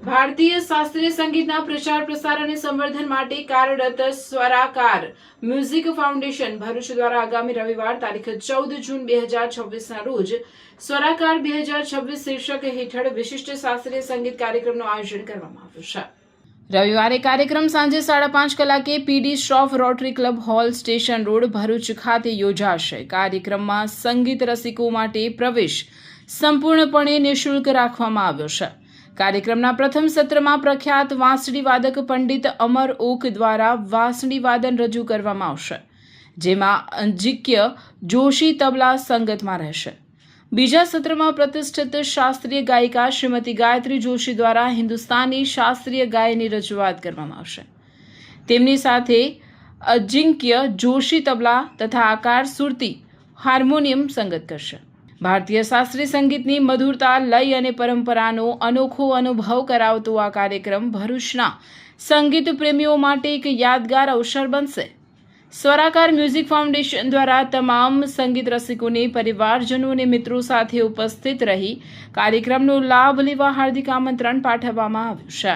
ભારતીય શાસ્ત્રીય સંગીતના પ્રચાર પ્રસાર અને સંવર્ધન માટે કાર્યરત સ્વરાકાર મ્યુઝિક ફાઉન્ડેશન ભરૂચ દ્વારા આગામી રવિવાર તારીખ 14 જૂન 2026ના રોજ સ્વરાકાર 2026 શીર્ષક હેઠળ વિશિષ્ટ શાસ્ત્રીય સંગીત કાર્યક્રમનું આયોજન કરવામાં આવ્યું છે। રવિવારે કાર્યક્રમ સાંજે 5:30 કલાકે PD Shroff Rotary Club hall station road Bharuch ખાતે યોજાશે। કાર્યક્રમમાં સંગીત રસિકો માટે પ્રવેશ સંપૂર્ણપણે નિઃશુલ્ક રાખવામાં આવ્યો છે। કાર્યક્રમના પ્રથમ સત્રમાં પ્રખ્યાત વાંસળી વાદક પંડિત અમર ઓક દ્વારા વાંસળી વાદન રજૂ કરવામાં આવશે, જેમાં અંજિક્ય જોશી તબલા સંગતમાં રહેશે। બીજા સત્રમાં પ્રતિષ્ઠિત શાસ્ત્રીય ગાયિકા શ્રીમતી ગાયત્રી જોશી દ્વારા હિન્દુસ્તાની શાસ્ત્રીય ગાયનની રજૂઆત કરવામાં આવશે। તેમની સાથે અજિંક્ય જોશી તબલા તથા આકાર સુરતી હાર્મોનિયમ સંગત કરશે। ભારતીય શાસ્ત્રીય સંગીતની મધુરતા, લય અને પરંપરાનો અનોખો અનુભવ કરાવતો આ કાર્યક્રમ ભરૂચના સંગીત પ્રેમીઓ માટે એક યાદગાર અવસર બનશે। સ્વરાકાર મ્યુઝિક ફાઉન્ડેશન દ્વારા તમામ સંગીત રસિકોને પરિવારજનો અને મિત્રો સાથે ઉપસ્થિત રહી કાર્યક્રમનો લાભ લેવા હાર્દિક આમંત્રણ પાઠવવામાં આવ્યું છે।